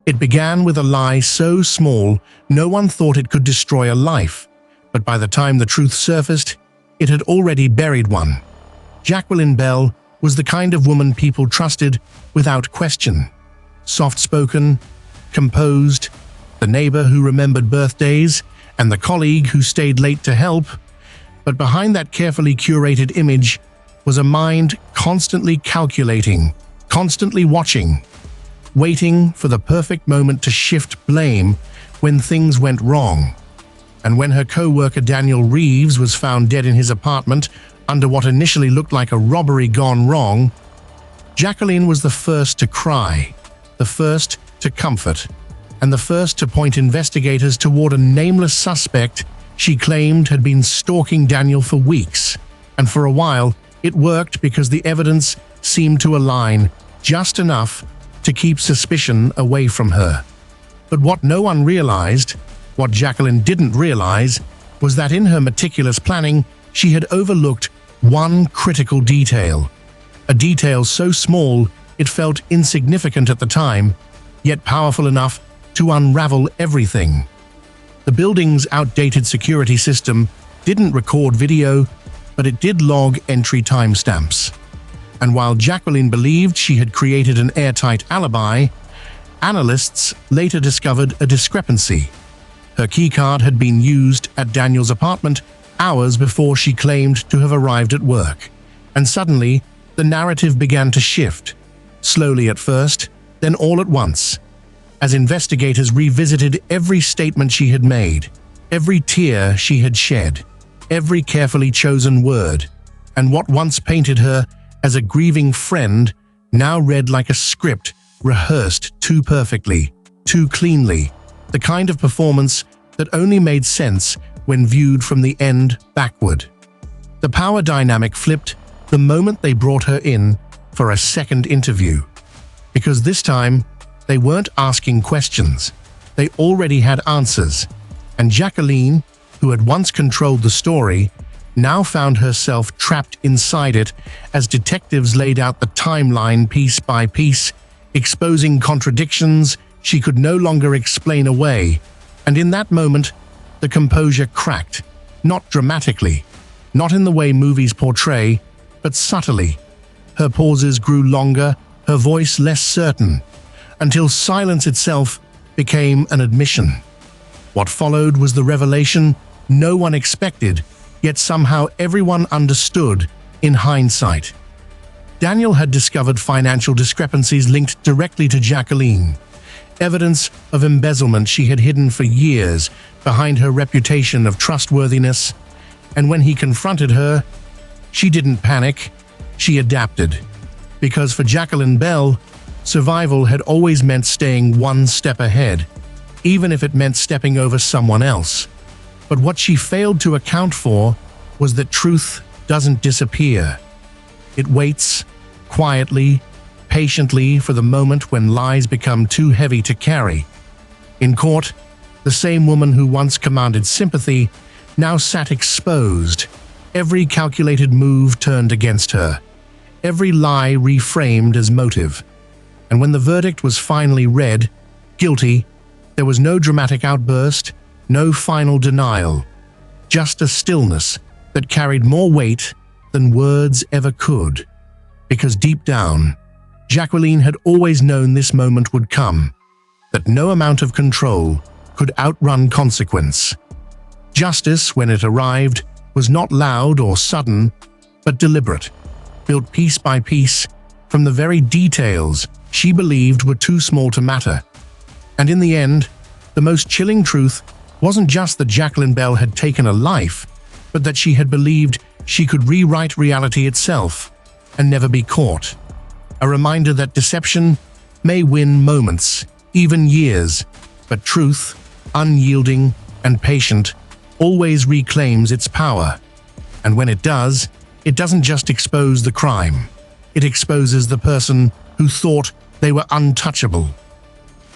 It began with a lie so small no one thought it could destroy a life, but by the time the truth surfaced, it had already buried one. Jacqueline Belle was the kind of woman people trusted without question. Soft-spoken, composed, the neighbor who remembered birthdays, and the colleague who stayed late to help. But behind that carefully curated image was a mind constantly calculating, constantly watching, waiting for the perfect moment to shift blame when things went wrong. And when her co-worker Daniel Reeves was found dead in his apartment under what initially looked like a robbery gone wrong, Jacqueline was the first to cry, the first to comfort, and the first to point investigators toward a nameless suspect she claimed had been stalking Daniel for weeks. And for a while, it worked because the evidence seemed to align just enough to keep suspicion away from her. But what no one realized, what Jacqueline didn't realize, was that in her meticulous planning, she had overlooked one critical detail. A detail so small it felt insignificant at the time, yet powerful enough to unravel everything. The building's outdated security system didn't record video, but it did log entry timestamps. And while Jacqueline believed she had created an airtight alibi, analysts later discovered a discrepancy. Her keycard had been used at Daniel's apartment hours before she claimed to have arrived at work. And suddenly, the narrative began to shift, slowly at first, then all at once, as investigators revisited every statement she had made, every tear she had shed, every carefully chosen word, and what once painted her as a grieving friend now read like a script rehearsed too perfectly, too cleanly, the kind of performance that only made sense when viewed from the end backward. The power dynamic flipped the moment they brought her in for a second interview, because this time they weren't asking questions, they already had answers, and Jacqueline, who had once controlled the story, now found herself trapped inside it as detectives laid out the timeline piece by piece, exposing contradictions she could no longer explain away. And in that moment, the composure cracked, not dramatically, not in the way movies portray, but subtly. Her pauses grew longer, her voice less certain, until silence itself became an admission. What followed was the revelation no one expected, yet somehow everyone understood in hindsight. Daniel had discovered financial discrepancies linked directly to Jacqueline, evidence of embezzlement she had hidden for years behind her reputation of trustworthiness, and when he confronted her, she didn't panic, she adapted. Because for Jacqueline Belle, survival had always meant staying one step ahead, even if it meant stepping over someone else. But what she failed to account for was that truth doesn't disappear. It waits, quietly, patiently for the moment when lies become too heavy to carry. In court, the same woman who once commanded sympathy now sat exposed, every calculated move turned against her, every lie reframed as motive. And when the verdict was finally read, guilty, there was no dramatic outburst, no final denial, just a stillness that carried more weight than words ever could. Because deep down, Jacqueline had always known this moment would come, that no amount of control could outrun consequence. Justice, when it arrived, was not loud or sudden, but deliberate, built piece by piece from the very details she believed were too small to matter. And in the end, the most chilling truth wasn't just that Jacqueline Belle had taken a life, but that she had believed she could rewrite reality itself and never be caught. A reminder that deception may win moments, even years, but truth, unyielding and patient, always reclaims its power. And when it does, it doesn't just expose the crime. It exposes the person who thought they were untouchable.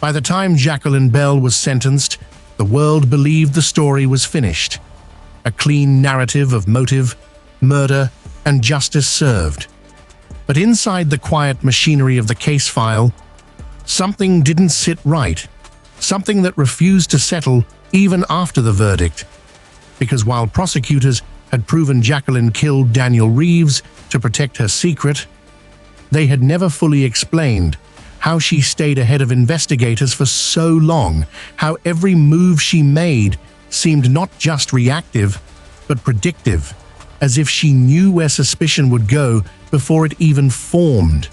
By the time Jacqueline Belle was sentenced, the world believed the story was finished. A clean narrative of motive, murder, and justice served. But inside the quiet machinery of the case file, Something didn't sit right, something that refused to settle even after the verdict. Because while prosecutors had proven Jacqueline killed Daniel Reeves to protect her secret, they had never fully explained how she stayed ahead of investigators for so long, how every move she made seemed not just reactive, but predictive, as if she knew where suspicion would go before it even formed.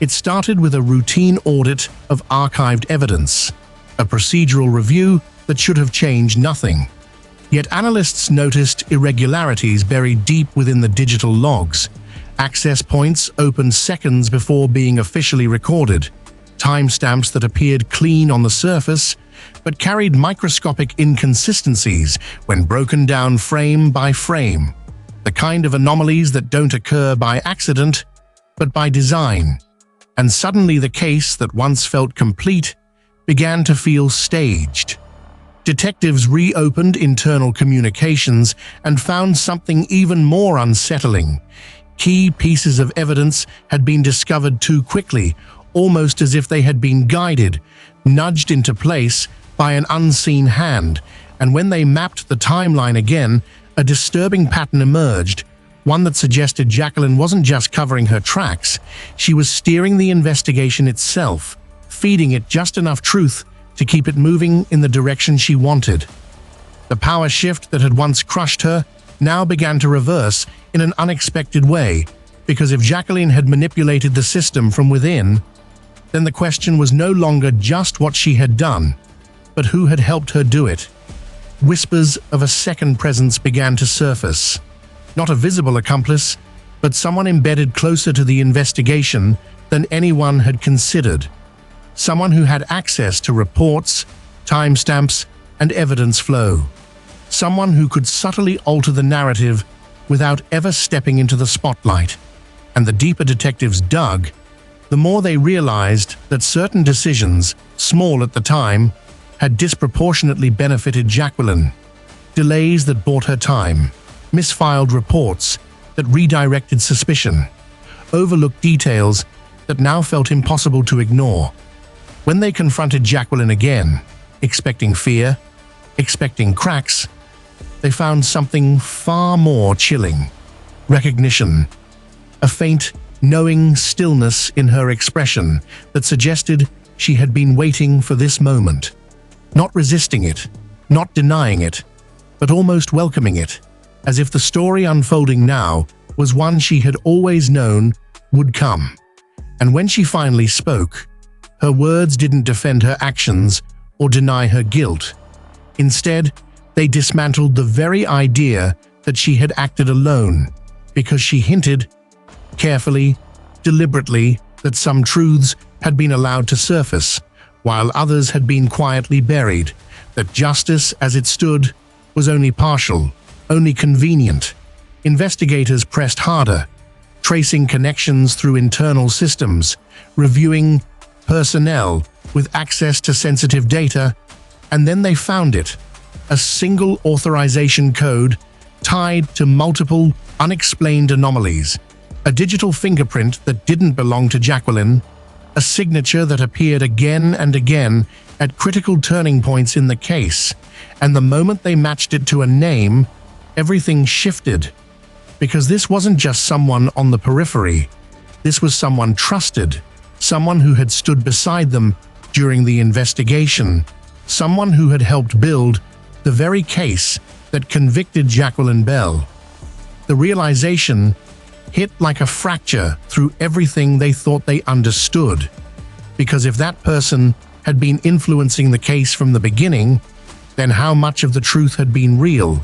It started with a routine audit of archived evidence, a procedural review that should have changed nothing. Yet analysts noticed irregularities buried deep within the digital logs, access points opened seconds before being officially recorded, timestamps that appeared clean on the surface but carried microscopic inconsistencies when broken down frame by frame, the kind of anomalies that don't occur by accident but by design. And suddenly the case that once felt complete began to feel staged. Detectives reopened internal communications and found something even more unsettling. Key pieces of evidence had been discovered too quickly, almost as if they had been guided, nudged into place by an unseen hand, and when they mapped the timeline again, a disturbing pattern emerged, one that suggested Jacqueline wasn't just covering her tracks, she was steering the investigation itself, feeding it just enough truth to keep it moving in the direction she wanted. The power shift that had once crushed her now began to reverse in an unexpected way, because if Jacqueline had manipulated the system from within, then the question was no longer just what she had done, but who had helped her do it. Whispers of a second presence began to surface. Not a visible accomplice, but someone embedded closer to the investigation than anyone had considered. Someone who had access to reports, timestamps, and evidence flow. Someone who could subtly alter the narrative without ever stepping into the spotlight. And the deeper detectives dug, the more they realized that certain decisions, small at the time, had disproportionately benefited Jacqueline. Delays that bought her time, misfiled reports that redirected suspicion, overlooked details that now felt impossible to ignore. When they confronted Jacqueline again, expecting fear, expecting cracks, they found something far more chilling. Recognition. A faint, knowing stillness in her expression that suggested she had been waiting for this moment. Not resisting it, not denying it, but almost welcoming it, as if the story unfolding now was one she had always known would come. And when she finally spoke, her words didn't defend her actions or deny her guilt. Instead, they dismantled the very idea that she had acted alone, because she hinted, carefully, deliberately, that some truths had been allowed to surface, while others had been quietly buried, that justice as it stood was only partial, only convenient. Investigators pressed harder, tracing connections through internal systems, reviewing personnel with access to sensitive data, and then they found it, a single authorization code tied to multiple unexplained anomalies, a digital fingerprint that didn't belong to Jacqueline, a signature that appeared again and again at critical turning points in the case, and the moment they matched it to a name, everything shifted. Because this wasn't just someone on the periphery, this was someone trusted, someone who had stood beside them during the investigation, someone who had helped build the very case that convicted Jacqueline Belle. The realization hit like a fracture through everything they thought they understood, because if that person had been influencing the case from the beginning, then how much of the truth had been real,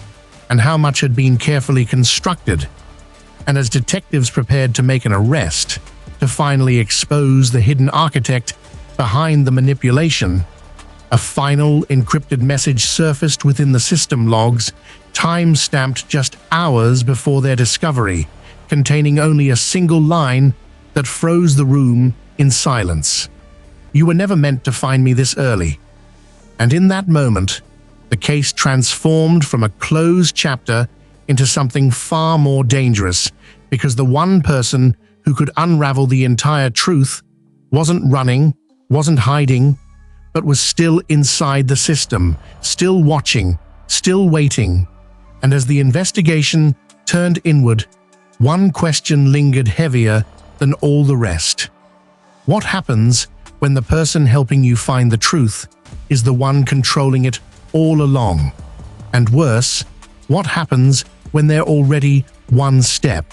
and how much had been carefully constructed? And as detectives prepared to make an arrest, to finally expose the hidden architect behind the manipulation, a final encrypted message surfaced within the system logs, time-stamped just hours before their discovery, containing only a single line that froze the room in silence. "You were never meant to find me this early." And in that moment, the case transformed from a closed chapter into something far more dangerous, because the one person who could unravel the entire truth wasn't running, wasn't hiding, but was still inside the system, still watching, still waiting. And as the investigation turned inward, one question lingered heavier than all the rest. What happens when the person helping you find the truth is the one controlling it all along? And worse, what happens when they're already one step